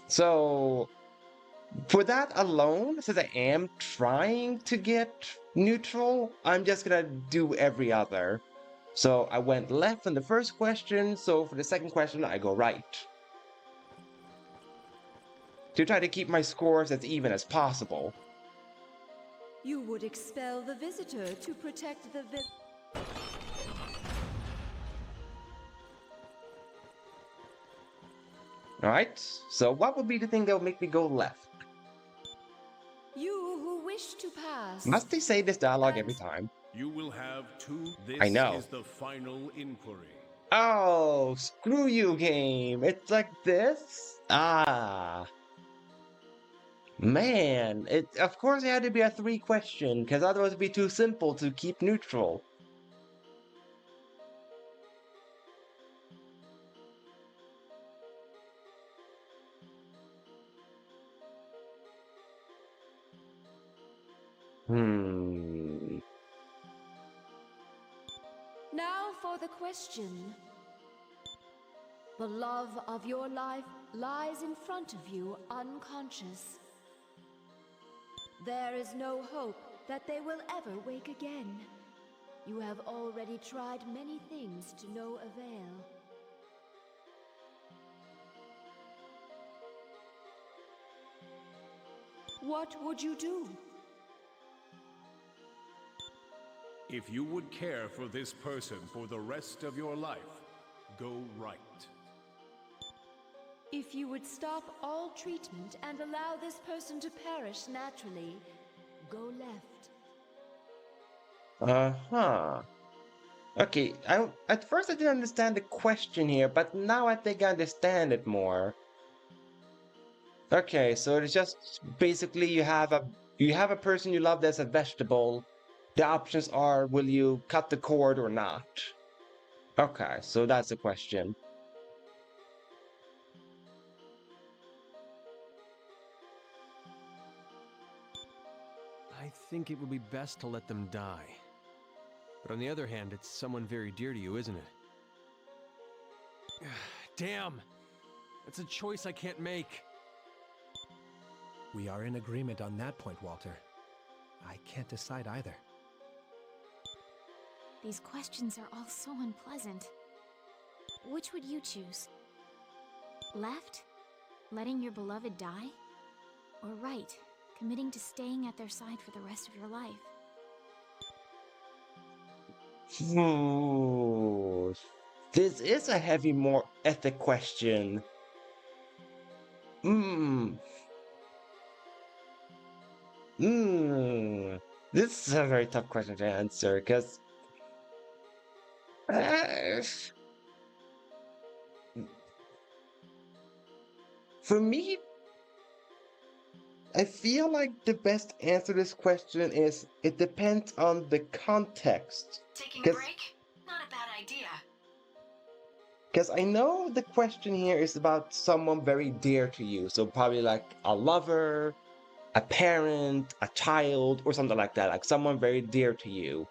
So, for that alone, since I am trying to get neutral, I'm just gonna do every other. So I went left on the first question, so for the second question, I go right. To try to keep my scores as even as possible. You would expel the visitor to protect the Alright, so what would be the thing that would make me go left? You who wish to pass. Must they say this dialogue every And time? You will have two. I This know. is the final inquiry. Oh, screw you, game. It's like this? Ah. Man, of course it had to be a 3-question, because otherwise it'd be too simple to keep neutral. Hmm. now for the question. The love of your life lies in front of you, unconscious. There is no hope that they will ever wake again. You have already tried many things to no avail. What would you do? If you would care for this person for the rest of your life, go right. If you would stop all treatment and allow this person to perish naturally, go left. Uh-huh. Okay, at first I didn't understand the question here, but now I think I understand it more. Okay, so it's just basically you have a person you love that's a vegetable. The options are, will you cut the cord or not? Okay, so that's the question. I think it would be best to let them die. But on the other hand, it's someone very dear to you, isn't it? Damn! That's a choice I can't make. We are in agreement on that point, Walter. I can't decide either. These questions are all so unpleasant. Which would you choose? Left? Letting your beloved die? Or right? Committing to staying at their side for the rest of your life? Ooh, this is a heavy, more ethic question. Hmm. Hmm. This is a very tough question to answer because for me, I feel like the best answer to this question is it depends on the context. Taking a Because break? Not a bad idea. I know the question here is about someone very dear to you. So probably like a lover, a parent, a child, or something like that. Like someone very dear to you.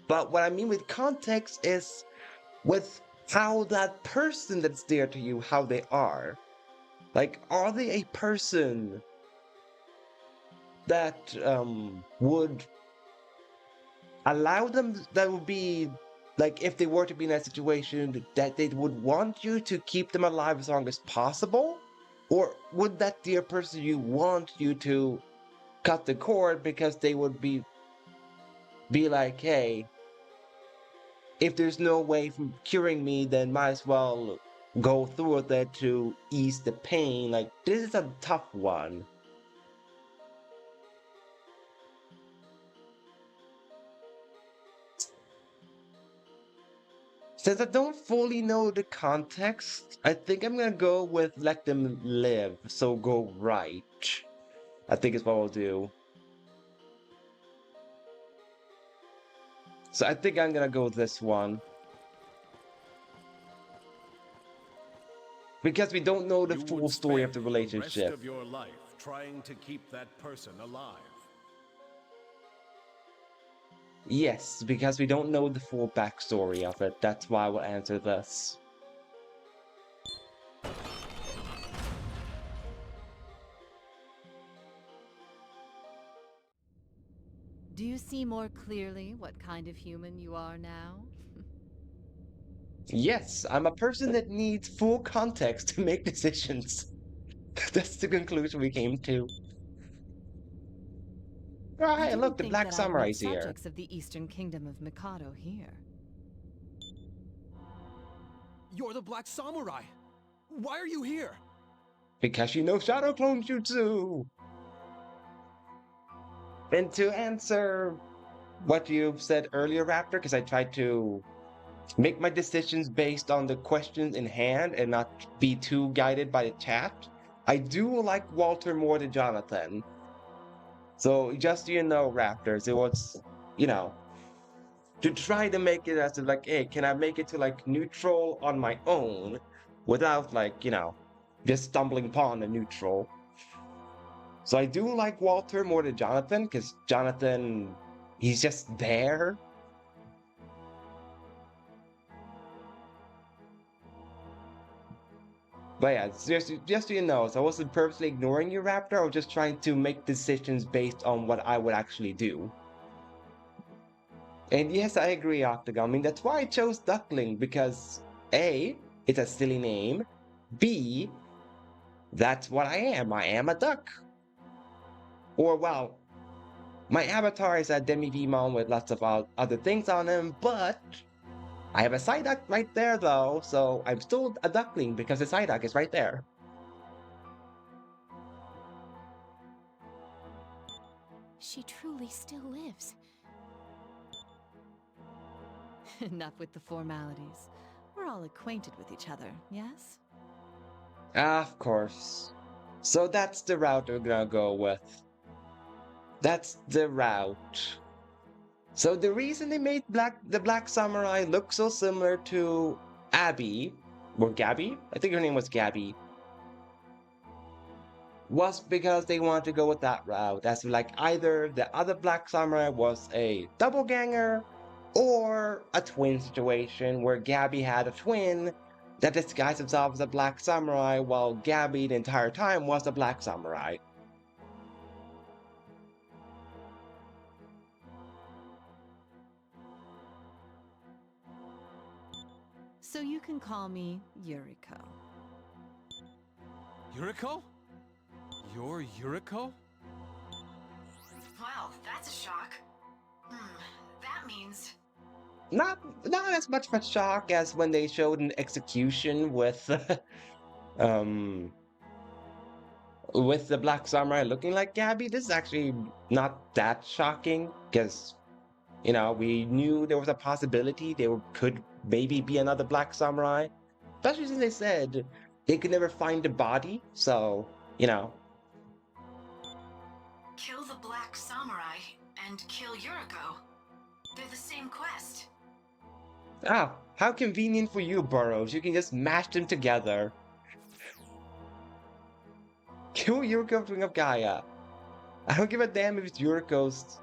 But what I mean with context is with how that person that's dear to you, how they are. Like, are they a person that would allow them, that would be like, if they were to be in that situation, that they would want you to keep them alive as long as possible? Or would that dear person you want you to cut the cord because they would be like, hey, if there's no way from curing me, then might as well go through with it to ease the pain. Like, this is a tough one. Since I don't fully know the context, I think I'm gonna go with let them live, so go right. I think is what I'll do. So I think I'm gonna go with this one. Because we don't know the You full would story spend of the the rest relationship. of your life trying to keep that person alive. Yes, because we don't know the full backstory of it. That's why I will answer this. Do you see more clearly what kind of human you are now? Yes, I'm a person that needs full context to make decisions. That's the conclusion we came to. I Right, look, didn't the think Black that I'd meet Samurai's here. subjects of the Eastern Kingdom of Mikado here. You're the Black Samurai! Why are you here? Because you know Shadow Clone Jutsu! And to answer what you've said earlier, Raptor, because I tried to make my decisions based on the questions in hand and not be too guided by the chat. I do like Walter more than Jonathan. So just so you know, Raptors, it was, you know, to try to make it as like, hey, can I make it to like neutral on my own without like, just stumbling upon a neutral. So I do like Walter more than Jonathan, because Jonathan, he's just there. But yeah, just so you know, so I wasn't purposely ignoring you, Raptor. I was just trying to make decisions based on what I would actually do. And yes, I agree, Octagon. I mean, that's why I chose Duckling, because A, it's a silly name. B, that's what I am. I am a duck. Or, well, my avatar is a demi-Vmon with lots of other things on him, but I have a Psyduck right there, though, so I'm still a duckling because the Psyduck is right there. She truly still lives. Enough with the formalities. We're all acquainted with each other, yes? Of course. So that's the route we're gonna go with. That's the route. So the reason they made the Black Samurai look so similar to Abby, or Gabby? I think her name was Gabby. Was because they wanted to go with that route. As like either the other Black Samurai was a doppelganger or a twin situation where Gabby had a twin that disguised himself as a Black Samurai while Gabby the entire time was a Black Samurai. So you can call me Yuriko. Yuriko? You're Yuriko? Well, that's a shock. That means... Not as much of a shock as when they showed an execution with with the Black Samurai looking like Gabby. This is actually not that shocking because we knew there was a possibility there could maybe be another Black Samurai, especially since they said they could never find the body. So Kill the Black Samurai and kill Yuriko. They're the same quest. Ah, how convenient for you, Burrows. You can just mash them together. Kill Yuriko of Ring of Gaea. I don't give a damn if Yuriko's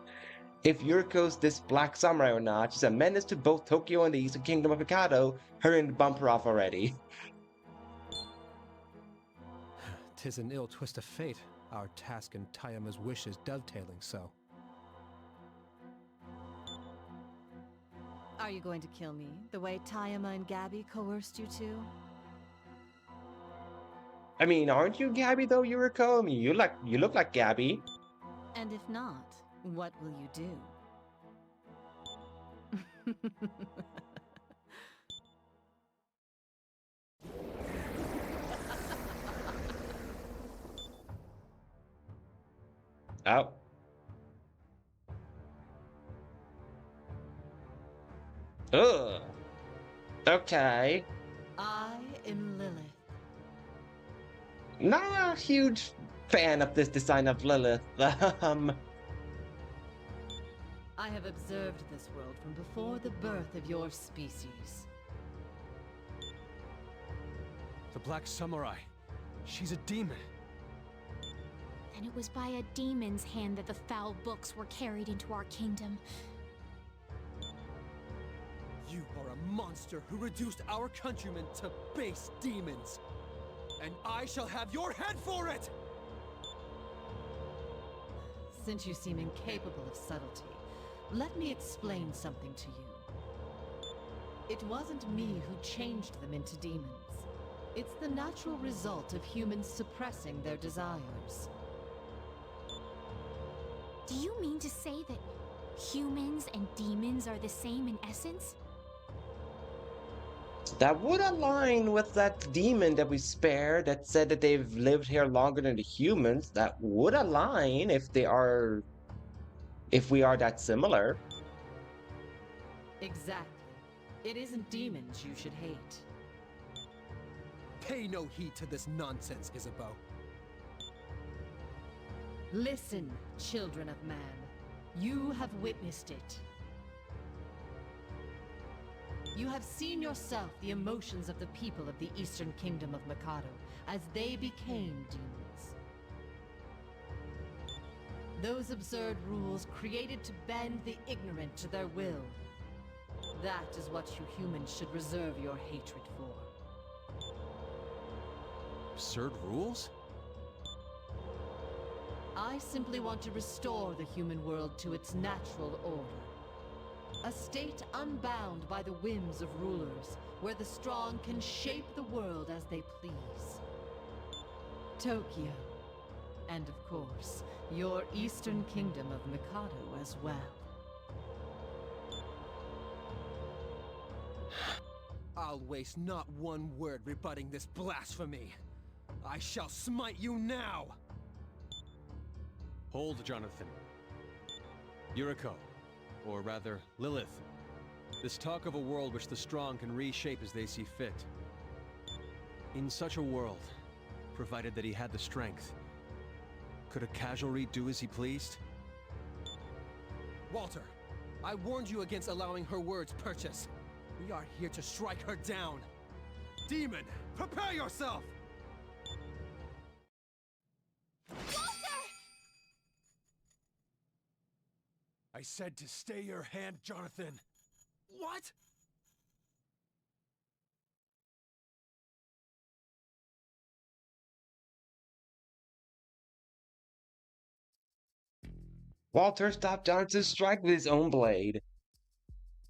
this Black Samurai or not. She's a menace to both Tokyo and the Eastern Kingdom of Mikado. Her and bump her off already. 'Tis an ill twist of fate, our task and Tayama's wishes dovetailing so. Are you going to kill me, the way Tayama and Gabby coerced you to? I mean, aren't you Gabby though, Yuriko? I mean, you look like Gabby. And if not, what will you do? Oh. Ugh. Okay. I am Lilith. Not a huge fan of this design of Lilith. I have observed this world from before the birth of your species. The Black Samurai. She's a demon. And it was by a demon's hand that the foul books were carried into our kingdom. You are a monster who reduced our countrymen to base demons. And I shall have your head for it! Since you seem incapable of subtlety, Let me explain something to you. It wasn't me who changed them into demons. It's the natural result of humans suppressing their desires. Do you mean to say that humans and demons are the same in essence? That would align with that demon that we spared that said that they've lived here longer than the humans. That would align if we are that similar. Exactly. It isn't demons you should hate. Pay no heed to this nonsense, Isabeau. Listen, children of man. You have witnessed it. You have seen yourself the emotions of the people of the Eastern Kingdom of Mikado as they became demons. Those absurd rules created to bend the ignorant to their will. That is what you humans should reserve your hatred for. Absurd rules? I simply want to restore the human world to its natural order. A state unbound by the whims of rulers, where the strong can shape the world as they please. Tokyo. And of course, your Eastern Kingdom of Mikado as well. I'll waste not one word rebutting this blasphemy. I shall smite you now! Hold, Jonathan. Yuriko, or rather, Lilith. This talk of a world which the strong can reshape as they see fit. In such a world, provided that he had the strength, could a casualty do as he pleased? Walter, I warned you against allowing her words purchase. We are here to strike her down. Demon, prepare yourself! I said to stay your hand, Jonathan. What? Walter stopped Jonathan's strike with his own blade.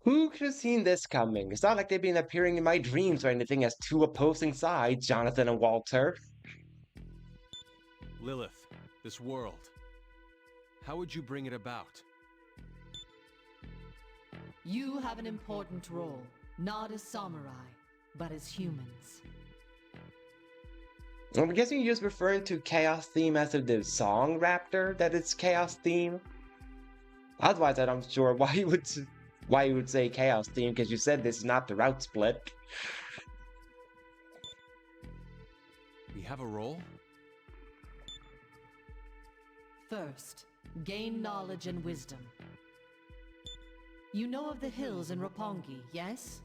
Who could have seen this coming? It's not like they've been appearing in my dreams or anything as two opposing sides, Jonathan and Walter. Lilith, this world. How would you bring it about? You have an important role, not as samurai, but as humans. I'm guessing you're just referring to Chaos Theme as of the song Raptor, that it's Chaos Theme. Otherwise, I'm not sure why you would say Chaos Theme, because you said this is not the route split. We have a role? First, gain knowledge and wisdom. You know of the hills in Roppongi, yes?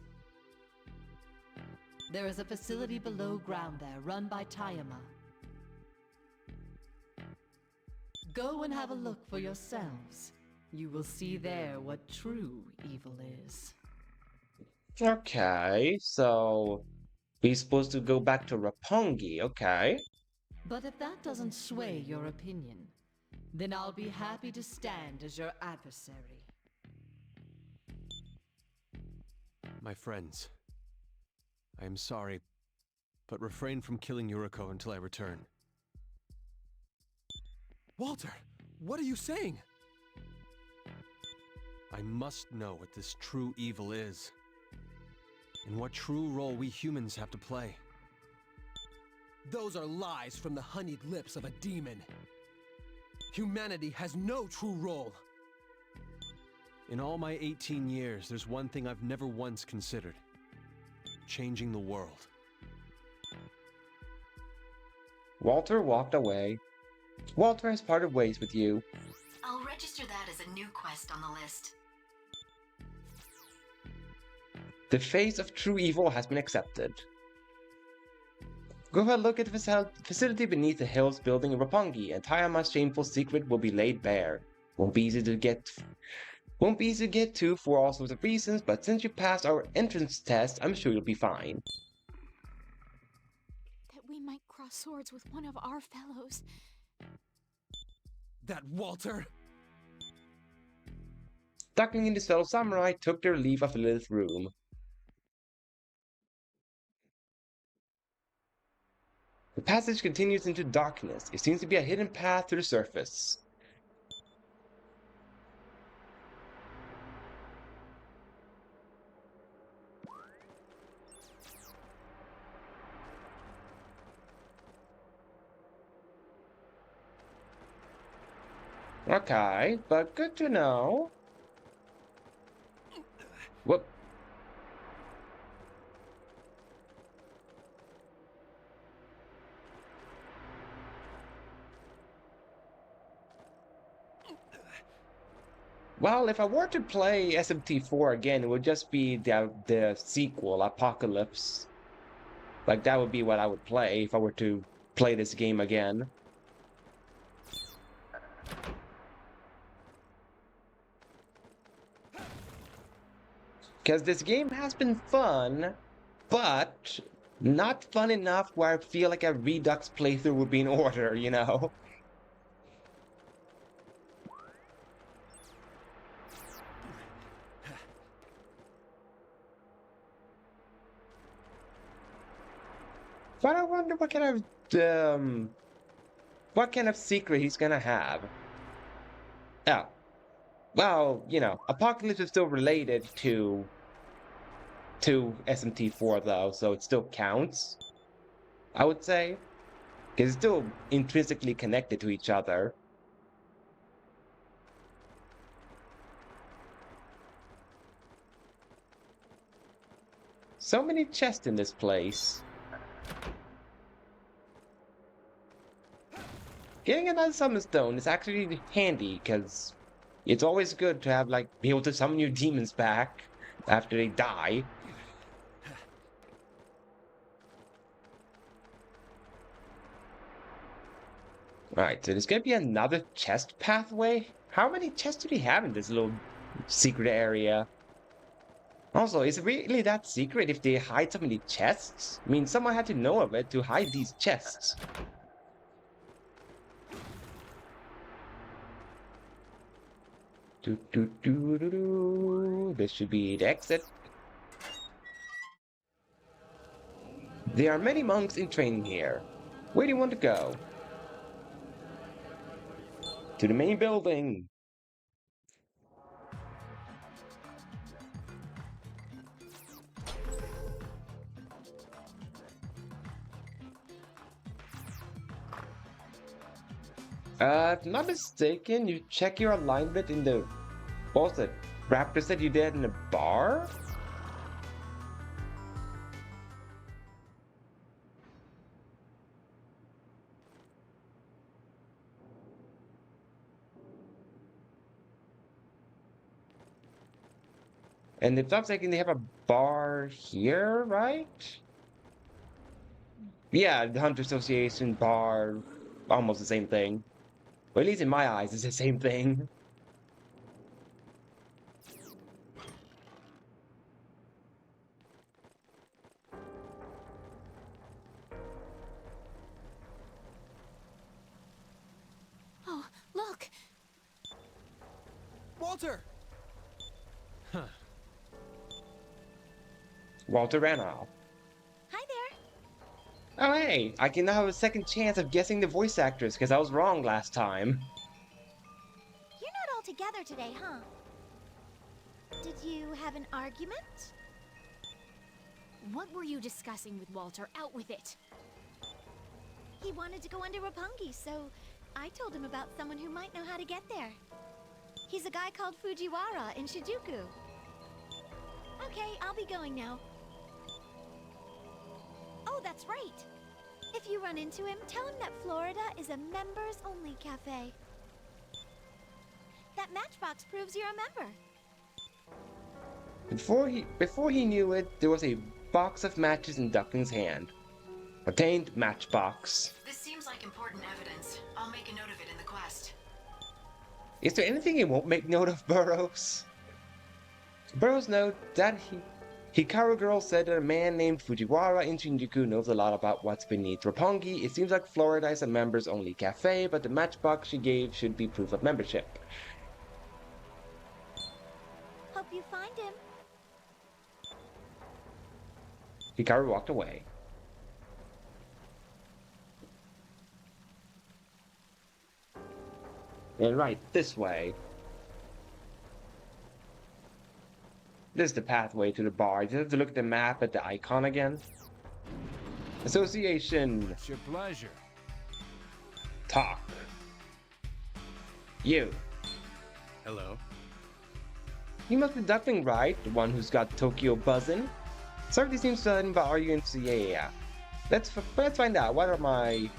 There is a facility below ground there, run by Tayama. Go and have a look for yourselves. You will see there what true evil is. Okay, so we're supposed to go back to Roppongi, okay. But if that doesn't sway your opinion, then I'll be happy to stand as your adversary. My friends, I am sorry, but refrain from killing Yuriko until I return. Walter, what are you saying? I must know what this true evil is, and what true role we humans have to play. Those are lies from the honeyed lips of a demon. Humanity has no true role. In all my 18 years, there's one thing I've never once considered. Changing the world. Walter walked away. Walter has parted ways with you. I'll register that as a new quest on the list. The face of true evil has been accepted. Go ahead and look at the facility beneath the hills building in Roppongi, and Tayama's shameful secret will be laid bare. Won't be easy to get to for all sorts of reasons, but since you passed our entrance test, I'm sure you'll be fine. That we might cross swords with one of our fellows. That Walter? Duckling and his fellow samurai took their leave of Lilith's room. The passage continues into darkness. It seems to be a hidden path to the surface. Okay, but good to know. Whoop. Well, if I were to play SMT4 again, it would just be the sequel, Apocalypse. Like, that would be what I would play if I were to play this game again. Because this game has been fun, but not fun enough where I feel like a Redux playthrough would be in order, you know? But I wonder what kind of secret he's gonna have. Oh. Well, you know, Apocalypse is still related to SMT4 though, so it still counts, I would say. Because it's still intrinsically connected to each other. So many chests in this place. Getting another summon stone is actually handy, because it's always good to have, like, be able to summon your demons back after they die. Alright, so there's gonna be another chest pathway? How many chests do they have in this little secret area? Also, is it really that secret if they hide so many chests? I mean, someone had to know of it to hide these chests. This should be the exit. There are many monks in training here. Where do you want to go? To the main building. If I'm not mistaken, you check your alignment in the... What was it? Raptor said you did in a bar? And if I'm mistaken, they have a bar here, right? Yeah, the Hunter Association bar, almost the same thing. Or at least in my eyes, it's the same thing. Oh, look! Walter! Huh. Walter ran off. Hi there! Oh hey, I can now have a second chance of guessing the voice actress, because I was wrong last time. You're not all together today, huh? Did you have an argument? What were you discussing with Walter? Out with it! He wanted to go under Roppongi, so I told him about someone who might know how to get there. He's a guy called Fujiwara in Shijuku. Okay, I'll be going now. Oh, that's right! If you run into him, tell him that Florida is a members-only cafe. That matchbox proves you're a member. Before he knew it, there was a box of matches in Duckling's hand. Obtained matchbox. This seems like important evidence. I'll make a note of it in the quest. Is there anything he won't make note of, Burroughs? Burroughs note that Hikaru Girl said that a man named Fujiwara in Shinjuku knows a lot about what's beneath Roppongi. It seems like Florida is a members-only cafe, but the matchbox she gave should be proof of membership. find him. Hikaru walked away. And right, this way. This is the pathway to the bar. You have to look at the map at the icon again. Association. It's your pleasure. Talk. You. Hello. You must be Duckling, right? The one who's got Tokyo buzzing? Certainly seems certain about our UNCA. Yeah. Let's find out. What are my...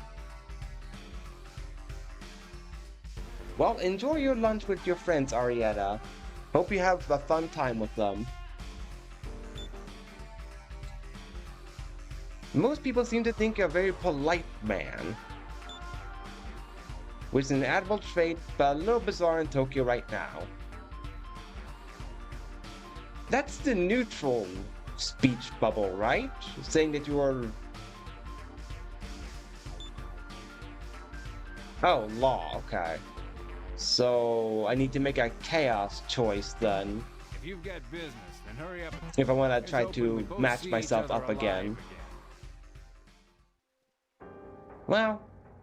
Well, enjoy your lunch with your friends, Arietta. Hope you have a fun time with them. Most people seem to think you're a very polite man, which is an admirable trait, but a little bizarre in Tokyo right now. That's the neutral speech bubble, right? Saying that you are... Oh, law, okay. So, I need to make a chaos choice then. If you've got business, then hurry up. If I want to try Let's hope we to both match see each myself other up alive again. Well,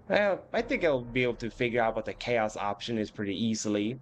I think I'll be able to figure out what the chaos option is pretty easily.